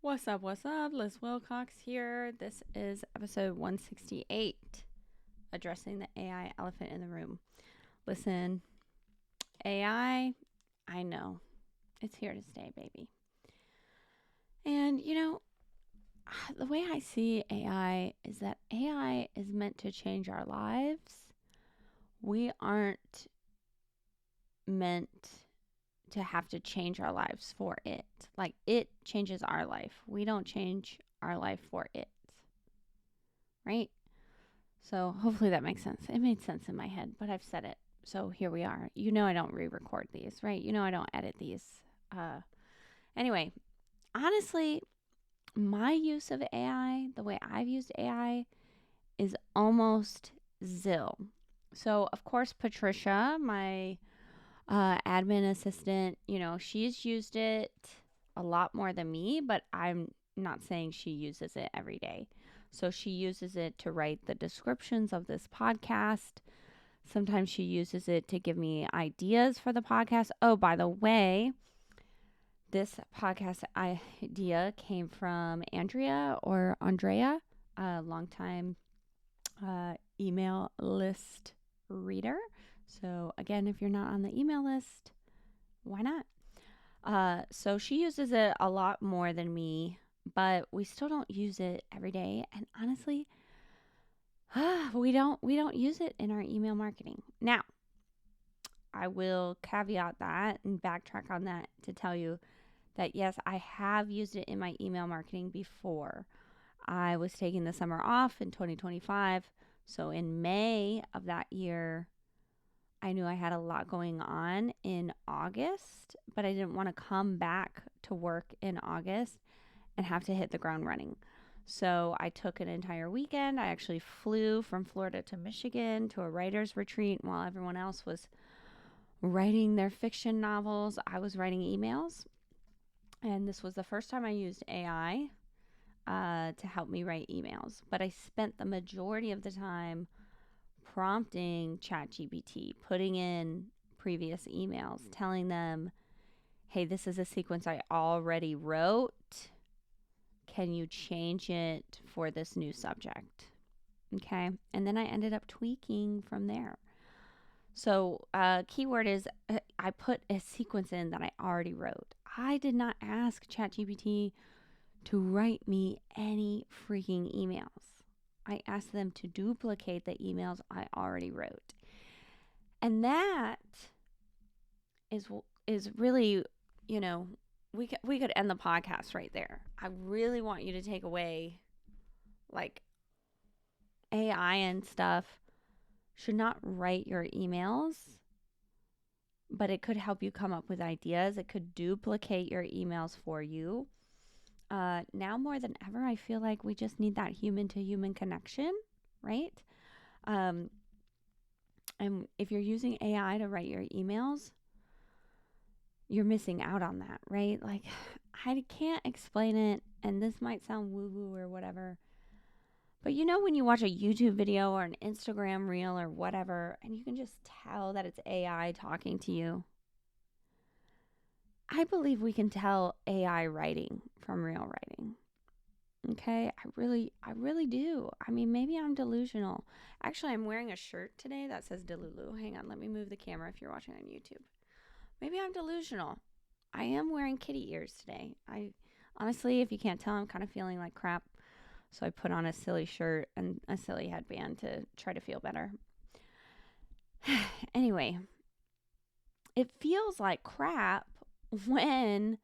What's up? What's up? Liz Wilcox here. This is episode 168, addressing the AI elephant in the room. Listen, AI, I know it's here to stay, baby. And the way I see AI is that AI is meant to change our lives. We aren't meant to have to change our lives for it. Like, it changes our life. We don't change our life for it. Right? So hopefully that makes sense. It made sense in my head, but I've said it. So here we are. I don't re-record these, right? I don't edit these. Anyway, honestly, my use of AI, the way I've used AI, is almost zil. So of course, Patricia, my admin assistant, she's used it a lot more than me, but I'm not saying she uses it every day. So she uses it to write the descriptions of this podcast. Sometimes she uses it to give me ideas for the podcast. Oh, by the way, this podcast idea came from Andrea, a longtime email list reader. So again, if you're not on the email list, why not? So she uses it a lot more than me, but we still don't use it every day. And honestly, we don't use it in our email marketing. Now, I will caveat that and backtrack on that to tell you that yes, I have used it in my email marketing before. I was taking the summer off in 2025. So in May of that year, I knew I had a lot going on in August, but I didn't want to come back to work in August and have to hit the ground running. So I took an entire weekend. I actually flew from Florida to Michigan to a writer's retreat while everyone else was writing their fiction novels. I was writing emails. And this was the first time I used AI to help me write emails. But I spent the majority of the time prompting ChatGPT, putting in previous emails, telling them, hey, this is a sequence I already wrote. Can you change it for this new subject? Okay. And then I ended up tweaking from there. So, keyword is I put a sequence in that I already wrote. I did not ask ChatGPT to write me any freaking emails. I asked them to duplicate the emails I already wrote. And that is really, we could end the podcast right there. I really want you to take away, like, AI and stuff should not write your emails, but it could help you come up with ideas. It could duplicate your emails for you. Now more than ever, I feel like we just need that human to human connection, right? And if you're using AI to write your emails, you're missing out on that, right? Like, I can't explain it, and this might sound woo-woo or whatever, but when you watch a YouTube video or an Instagram reel or whatever, and you can just tell that it's AI talking to you, I believe we can tell AI writing from real writing. Okay, I really do. I mean, maybe I'm delusional. Actually, I'm wearing a shirt today that says Delulu. Hang on, let me move the camera if you're watching on YouTube. Maybe I'm delusional. I am wearing kitty ears today. I honestly, if you can't tell, I'm kind of feeling like crap. So I put on a silly shirt and a silly headband to try to feel better. Anyway, it feels like crap when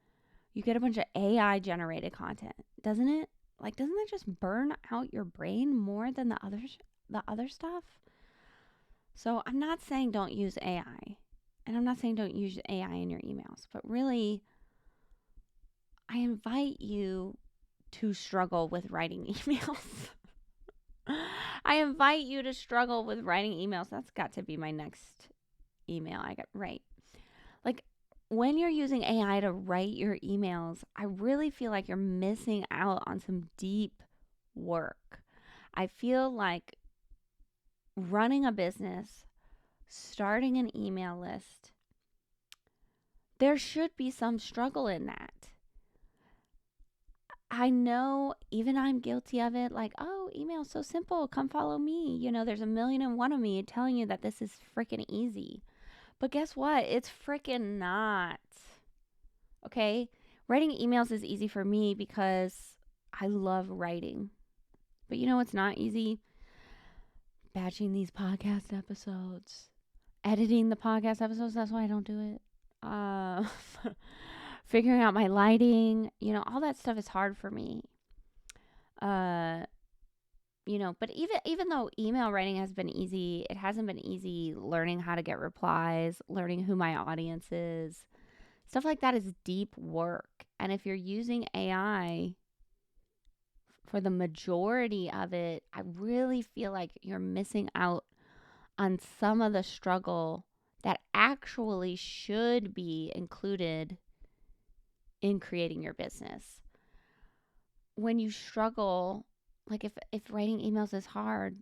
you get a bunch of AI generated content, doesn't it? Like, doesn't that just burn out your brain more than the other stuff? So I'm not saying don't use AI. And I'm not saying don't use AI in your emails, but really, I invite you to struggle with writing emails. I invite you to struggle with writing emails. That's got to be my next email I get right. Like, when you're using AI to write your emails, I really feel like you're missing out on some deep work. I feel like running a business, starting an email list, there should be some struggle in that. I know even I'm guilty of it. Like, oh, email's so simple. Come follow me. There's a million and one of me telling you that this is freaking easy. But guess what? It's freaking not. Okay? Writing emails is easy for me because I love writing. But you know what's not easy? Batching these podcast episodes, editing the podcast episodes. That's why I don't do it. Figuring out my lighting, all that stuff is hard for me. But even though email writing has been easy, it hasn't been easy learning how to get replies, learning who my audience is. Stuff like that is deep work. And if you're using AI for the majority of it, I really feel like you're missing out on some of the struggle that actually should be included in creating your business. When you struggle, like if writing emails is hard,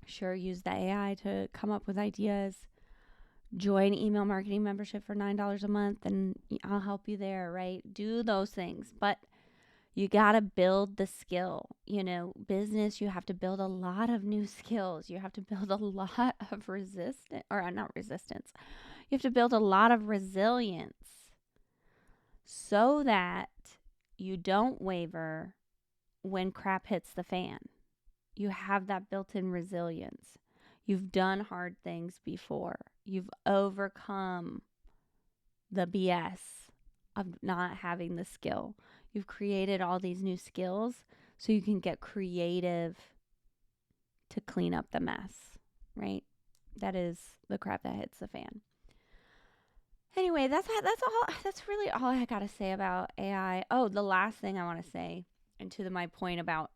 sure, use the AI to come up with ideas. Join email marketing membership for $9 a month and I'll help you there, right? Do those things. But you got to build the skill. Business, you have to build a lot of new skills. You have to build a lot of resistance. You have to build a lot of resilience so that you don't waver when crap hits the fan. You have that built-in resilience. You've done hard things before. You've overcome the BS of not having the skill. You've created all these new skills so you can get creative to clean up the mess, right? That is the crap that hits the fan. Anyway, that's really all I got to say about AI. Oh, the last thing I want to say, and to my point about,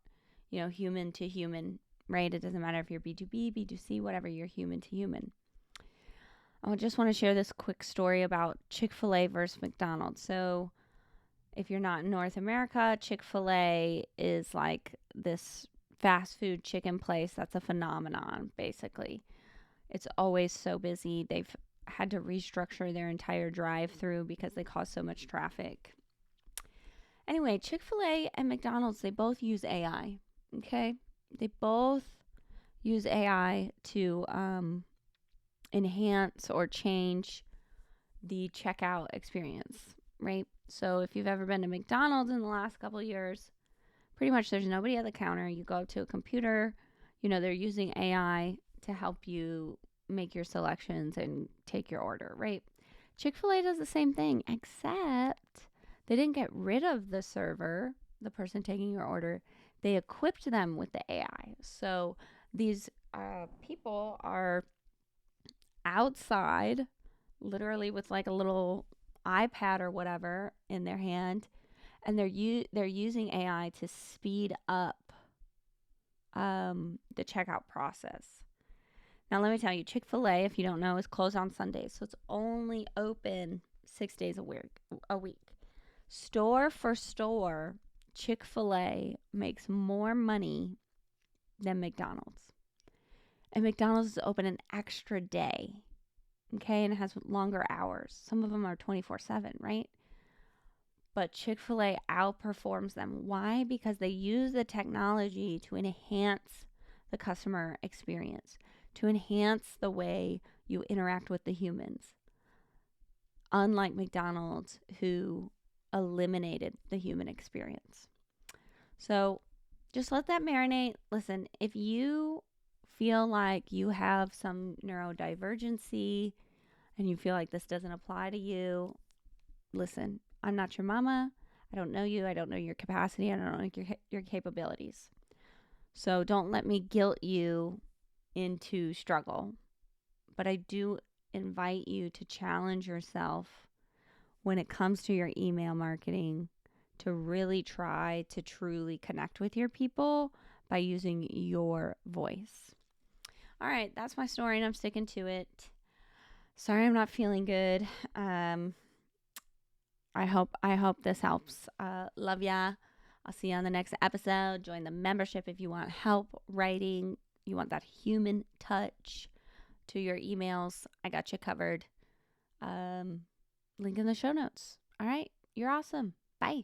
human to human, right? It doesn't matter if you're B2B, B2C, whatever, you're human to human. I just want to share this quick story about Chick-fil-A versus McDonald's. So if you're not in North America, Chick-fil-A is like this fast food chicken place that's a phenomenon, basically. It's always so busy. They've had to restructure their entire drive-through because they cause so much traffic. Anyway, Chick-fil-A and McDonald's, they both use AI, okay? They both use AI to enhance or change the checkout experience, right? So if you've ever been to McDonald's in the last couple of years, pretty much there's nobody at the counter. You go up to a computer, they're using AI to help you make your selections and take your order, right? Chick-fil-A does the same thing, except they didn't get rid of the server, the person taking your order. They equipped them with the AI. So these people are outside, literally with like a little iPad or whatever in their hand, and they're using AI to speed up the checkout process. Now, let me tell you, Chick-fil-A, if you don't know, is closed on Sundays. So it's only open 6 days a week. Store for store, Chick-fil-A makes more money than McDonald's. And McDonald's is open an extra day, okay? And it has longer hours. Some of them are 24/7, right? But Chick-fil-A outperforms them. Why? Because they use the technology to enhance the customer experience, to enhance the way you interact with the humans. Unlike McDonald's, who eliminated the human experience. So just let that marinate. Listen, if you feel like you have some neurodivergency and you feel like this doesn't apply to you, listen, I'm not your mama. I don't know you. I don't know your capacity. I don't know your capabilities. So don't let me guilt you into struggle. But I do invite you to challenge yourself when it comes to your email marketing to really try to truly connect with your people by using your voice. All right, that's my story and I'm sticking to it. Sorry I'm not feeling good. I hope this helps. Love ya. I'll see you on the next episode. Join the membership if you want help writing. You want that human touch to your emails. I got you covered. Link in the show notes. All right. You're awesome. Bye.